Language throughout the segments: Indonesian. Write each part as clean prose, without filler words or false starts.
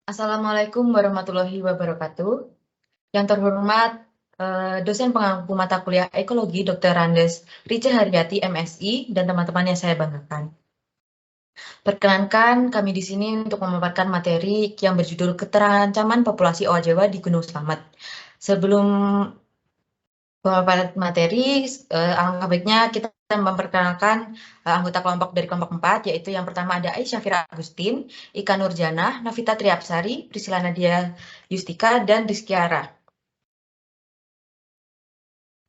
Assalamualaikum warahmatullahi wabarakatuh. Yang terhormat dosen pengampu mata kuliah Ekologi Dr. Randes Rica Haryati MSI dan teman-teman yang saya banggakan. Perkenankan kami di sini untuk memaparkan materi yang berjudul Keterancaman Populasi Owa Jawa di Gunung Slamet. Sebelum pemaparan materi, alangkah baiknya kita memperkenalkan anggota kelompok dari kelompok 4, yaitu yang pertama ada Aisyah Fira Agustin, Ika Nurjana, Navita Triapsari, Priscila Nadia Yustika, dan Rizkyara.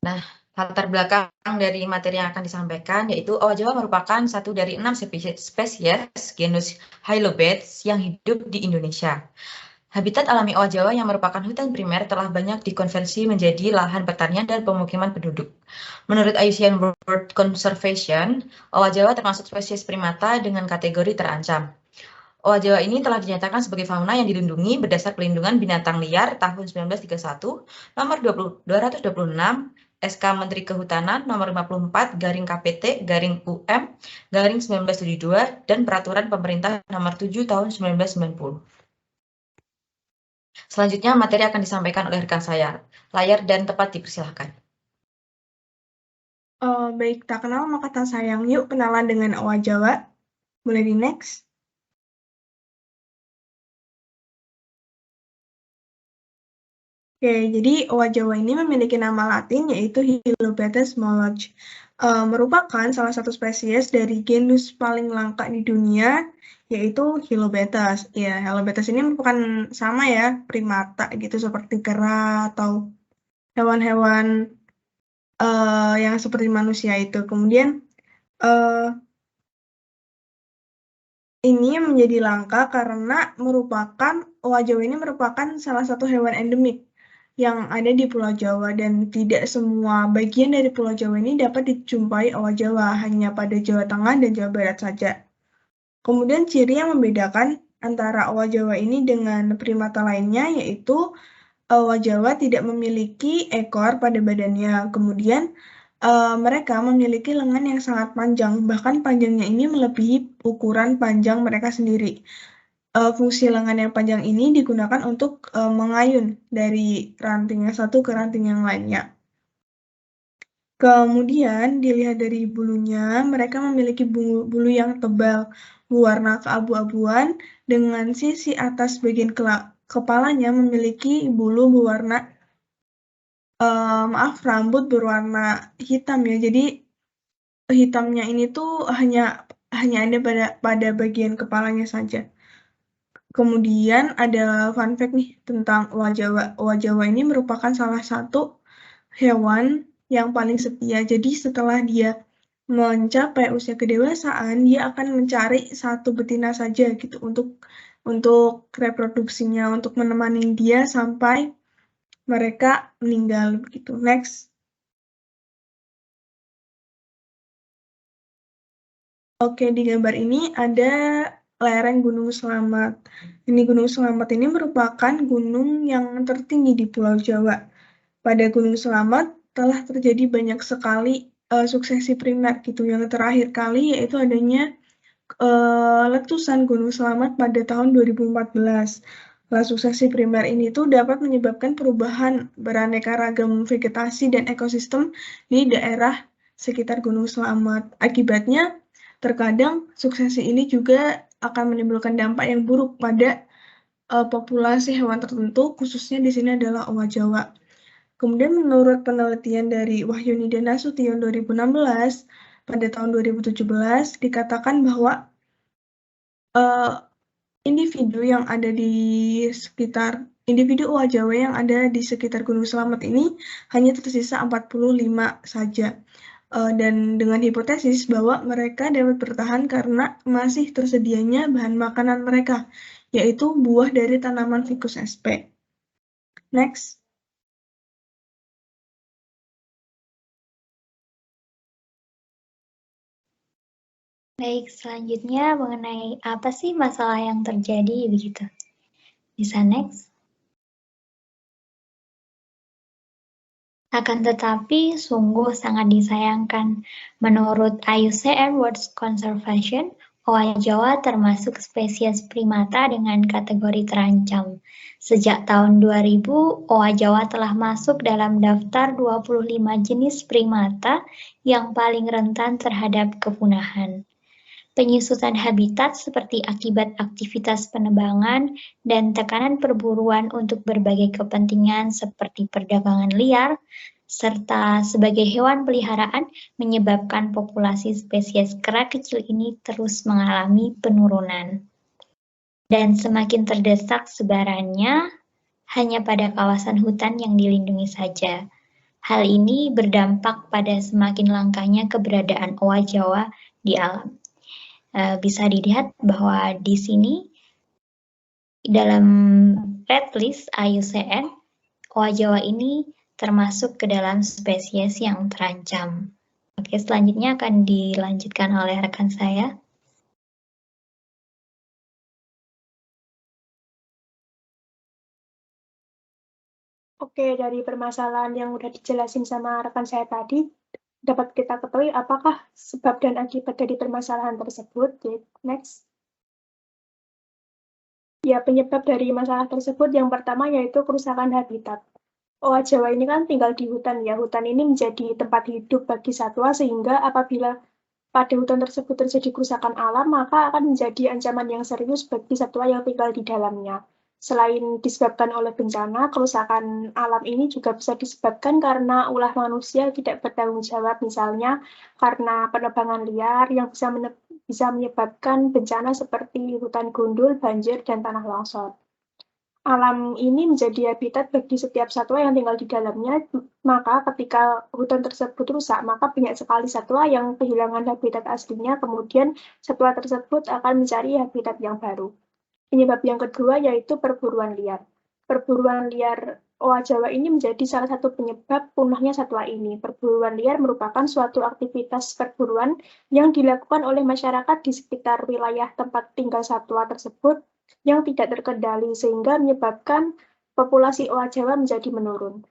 Nah, latar belakang dari materi yang akan disampaikan yaitu owa Jawa merupakan satu dari 6 spesies genus Hylobates yang hidup di Indonesia. Habitat alami owa Jawa yang merupakan hutan primer telah banyak dikonversi menjadi lahan pertanian dan pemukiman penduduk. Menurut IUCN World Conservation, owa Jawa termasuk spesies primata dengan kategori terancam. Owa Jawa ini telah dinyatakan sebagai fauna yang dilindungi berdasar Pelindungan Binatang Liar tahun 1931, nomor 226, SK Menteri Kehutanan nomor 54 garing KPT garing UM garing 1972 dan Peraturan Pemerintah nomor 7 tahun 1990. Selanjutnya materi akan disampaikan oleh rekan saya. Layar dan tempat dipersilahkan. Baik, tak kenal maka tak sayang. Yuk kenalan dengan owa Jawa. Boleh di next. Oke, jadi owa Jawa ini memiliki nama latin yaitu Hylobates moloch. Merupakan salah satu spesies dari genus paling langka di dunia yaitu Hylobates. Ya, Hylobates ini merupakan sama ya, primata gitu seperti kera atau hewan-hewan yang seperti manusia itu. Kemudian ini menjadi langka karena owa Jawa ini merupakan salah satu hewan endemik yang ada di Pulau Jawa dan tidak semua bagian dari Pulau Jawa ini dapat dijumpai owa Jawa, hanya pada Jawa Tengah dan Jawa Barat saja. Kemudian ciri yang membedakan antara owa Jawa ini dengan primata lainnya yaitu owa Jawa tidak memiliki ekor pada badannya. Kemudian mereka memiliki lengan yang sangat panjang, bahkan panjangnya ini melebihi ukuran panjang mereka sendiri. Fungsi lengan yang panjang ini digunakan untuk mengayun dari ranting yang satu ke ranting yang lainnya. Kemudian dilihat dari bulunya, mereka memiliki bulu yang tebal, berwarna keabu-abuan, dengan sisi atas bagian kepalanya memiliki bulu berwarna rambut berwarna hitam ya. Jadi hitamnya ini tuh hanya ada pada bagian kepalanya saja. Kemudian ada fun fact nih tentang owa Jawa. Owa Jawa ini merupakan salah satu hewan yang paling setia. Jadi setelah dia mencapai usia kedewasaan, dia akan mencari satu betina saja gitu untuk reproduksinya, untuk menemani dia sampai mereka meninggal begitu. Next. Oke, di gambar ini ada lereng Gunung Slamet. Ini Gunung Slamet ini merupakan gunung yang tertinggi di Pulau Jawa. Pada Gunung Slamet telah terjadi banyak sekali suksesi primer gitu. Yang terakhir kali yaitu adanya letusan Gunung Slamet pada tahun 2014. Suksesi primer ini tuh dapat menyebabkan perubahan beraneka ragam vegetasi dan ekosistem di daerah sekitar Gunung Slamet. Akibatnya, terkadang suksesi ini juga akan menimbulkan dampak yang buruk pada populasi hewan tertentu, khususnya di sini adalah owa Jawa. Kemudian menurut penelitian dari Wahyuni dan Nasution 2016, pada tahun 2017 dikatakan bahwa individu owa Jawa yang ada di sekitar Gunung Slamet ini hanya tersisa 45 saja. Dan dengan hipotesis bahwa mereka dapat bertahan karena masih tersedianya bahan makanan mereka, yaitu buah dari tanaman Ficus sp. Next. Baik, selanjutnya mengenai apa sih masalah yang terjadi begitu. Bisa next. Akan tetapi, sungguh sangat disayangkan. Menurut IUCN World Conservation, Owa Jawa termasuk spesies primata dengan kategori terancam. Sejak tahun 2000, owa Jawa telah masuk dalam daftar 25 jenis primata yang paling rentan terhadap kepunahan. Penyusutan habitat seperti akibat aktivitas penebangan dan tekanan perburuan untuk berbagai kepentingan seperti perdagangan liar, serta sebagai hewan peliharaan menyebabkan populasi spesies kera kecil ini terus mengalami penurunan. Dan semakin terdesak sebarannya hanya pada kawasan hutan yang dilindungi saja. Hal ini berdampak pada semakin langkanya keberadaan owa Jawa di alam. Bisa dilihat bahwa di sini dalam red list IUCN, owa Jawa ini termasuk ke dalam spesies yang terancam. Oke, selanjutnya akan dilanjutkan oleh rekan saya. Oke, dari permasalahan yang udah dijelasin sama rekan saya tadi, dapat kita ketahui apakah sebab dan akibat dari permasalahan tersebut. Next. Ya, penyebab dari masalah tersebut yang pertama yaitu kerusakan habitat. Owa Jawa ini kan tinggal di hutan ya. Hutan ini menjadi tempat hidup bagi satwa sehingga apabila pada hutan tersebut terjadi kerusakan alam, maka akan menjadi ancaman yang serius bagi satwa yang tinggal di dalamnya. Selain disebabkan oleh bencana, kerusakan alam ini juga bisa disebabkan karena ulah manusia tidak bertanggung jawab, misalnya karena penebangan liar yang bisa menyebabkan bencana seperti hutan gundul, banjir, dan tanah longsor. Alam ini menjadi habitat bagi setiap satwa yang tinggal di dalamnya, maka ketika hutan tersebut rusak, maka banyak sekali satwa yang kehilangan habitat aslinya, kemudian satwa tersebut akan mencari habitat yang baru. Penyebab yang kedua yaitu perburuan liar. Perburuan liar owa Jawa ini menjadi salah satu penyebab punahnya satwa ini. Perburuan liar merupakan suatu aktivitas perburuan yang dilakukan oleh masyarakat di sekitar wilayah tempat tinggal satwa tersebut yang tidak terkendali sehingga menyebabkan populasi owa Jawa menjadi menurun.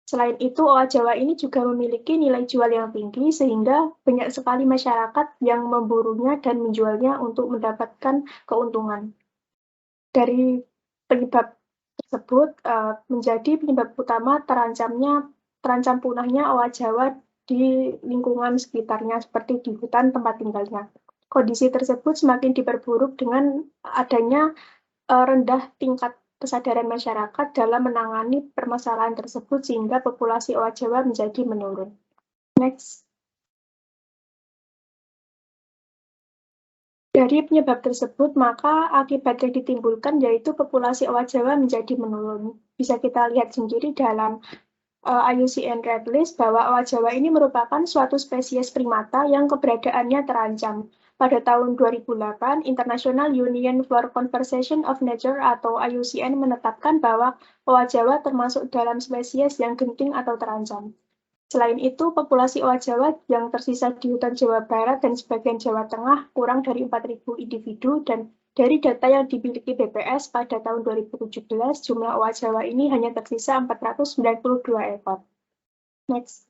Selain itu, owa Jawa ini juga memiliki nilai jual yang tinggi sehingga banyak sekali masyarakat yang memburunya dan menjualnya untuk mendapatkan keuntungan. Dari penyebab tersebut menjadi penyebab utama terancam punahnya owa Jawa di lingkungan sekitarnya seperti di hutan tempat tinggalnya. Kondisi tersebut semakin diperburuk dengan adanya rendah tingkat kesadaran masyarakat dalam menangani permasalahan tersebut sehingga populasi owa Jawa menjadi menurun. Next. Dari penyebab tersebut, maka akibat yang ditimbulkan yaitu populasi owa Jawa menjadi menurun. Bisa kita lihat sendiri dalam IUCN Red List bahwa owa Jawa ini merupakan suatu spesies primata yang keberadaannya terancam. Pada tahun 2008, International Union for Conservation of Nature atau IUCN menetapkan bahwa owa Jawa termasuk dalam spesies yang genting atau terancam. Selain itu, populasi owa Jawa yang tersisa di hutan Jawa Barat dan sebagian Jawa Tengah kurang dari 4.000 individu dan dari data yang dimiliki BPS pada tahun 2017, jumlah owa Jawa ini hanya tersisa 492 ekor. Next.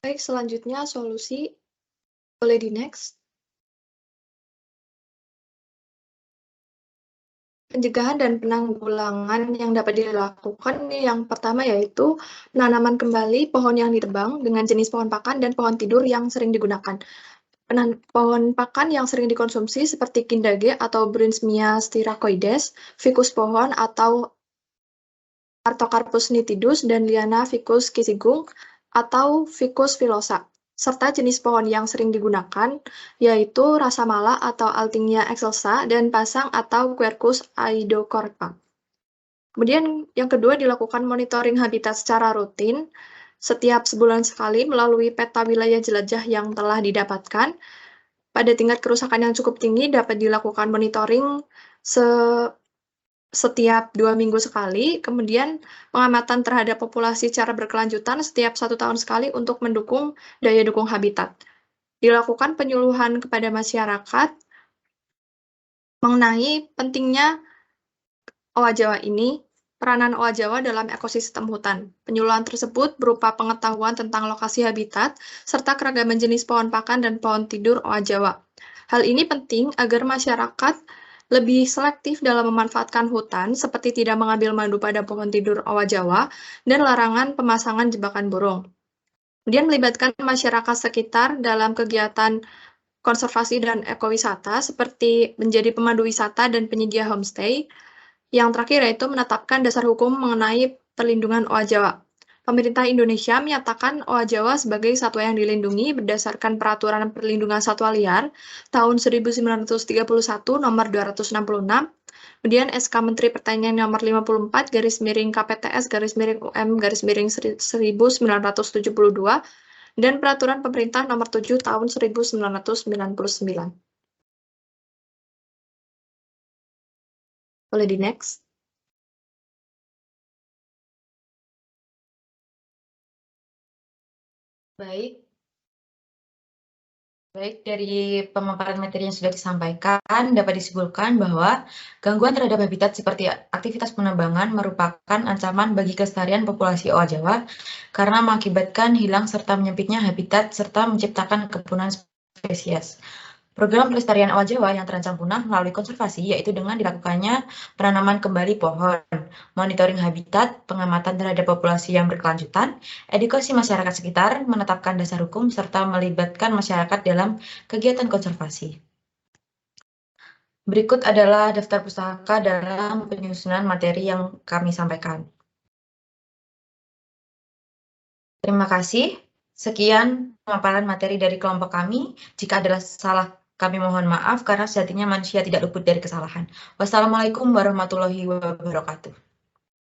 Baik, selanjutnya solusi. Boleh di next. Pencegahan dan penanggulangan yang dapat dilakukan yang pertama yaitu penanaman kembali pohon yang ditebang dengan jenis pohon pakan dan pohon tidur yang sering digunakan. Pohon pakan yang sering dikonsumsi seperti kindage atau Brunsmia styracoides, ficus pohon atau Artocarpus nitidus, dan Liana ficus kisigung atau Ficus villosa, serta jenis pohon yang sering digunakan, yaitu Rasamala atau Althingnia excelsa, dan Pasang atau Quercus aidocorpa. Kemudian yang kedua dilakukan monitoring habitat secara rutin, setiap sebulan sekali melalui peta wilayah jelajah yang telah didapatkan. Pada tingkat kerusakan yang cukup tinggi dapat dilakukan monitoring setiap 2 minggu sekali, kemudian pengamatan terhadap populasi secara berkelanjutan setiap 1 tahun sekali untuk mendukung daya dukung habitat. Dilakukan penyuluhan kepada masyarakat mengenai pentingnya Owa Jawa ini, peranan Owa Jawa dalam ekosistem hutan. Penyuluhan tersebut berupa pengetahuan tentang lokasi habitat, serta keragaman jenis pohon pakan dan pohon tidur Owa Jawa. Hal ini penting agar masyarakat lebih selektif dalam memanfaatkan hutan, seperti tidak mengambil madu pada pohon tidur Owa Jawa, dan larangan pemasangan jebakan burung. Kemudian melibatkan masyarakat sekitar dalam kegiatan konservasi dan ekowisata, seperti menjadi pemandu wisata dan penyedia homestay. Yang terakhir yaitu menetapkan dasar hukum mengenai perlindungan Owa Jawa. Pemerintah Indonesia menyatakan Owa Jawa sebagai satwa yang dilindungi berdasarkan Peraturan Perlindungan Satwa Liar tahun 1931 nomor 266, kemudian SK Menteri Pertanian nomor 54 /KPTS UM 1972, dan Peraturan Pemerintah nomor 7 tahun 1999. Boleh di next. Baik, dari pemaparan materi yang sudah disampaikan, dapat disimpulkan bahwa gangguan terhadap habitat seperti aktivitas penambangan merupakan ancaman bagi kelestarian populasi owa Jawa karena mengakibatkan hilang serta menyempitnya habitat serta menciptakan kepunahan spesies. Program pelestarian owa Jawa yang terancam punah melalui konservasi, yaitu dengan dilakukannya penanaman kembali pohon, monitoring habitat, pengamatan terhadap populasi yang berkelanjutan, edukasi masyarakat sekitar, menetapkan dasar hukum, serta melibatkan masyarakat dalam kegiatan konservasi. Berikut adalah daftar pustaka dalam penyusunan materi yang kami sampaikan. Terima kasih. Sekian pemaparan materi dari kelompok kami. Jika ada salah, kami mohon maaf karena sejatinya manusia tidak luput dari kesalahan. Wassalamualaikum warahmatullahi wabarakatuh.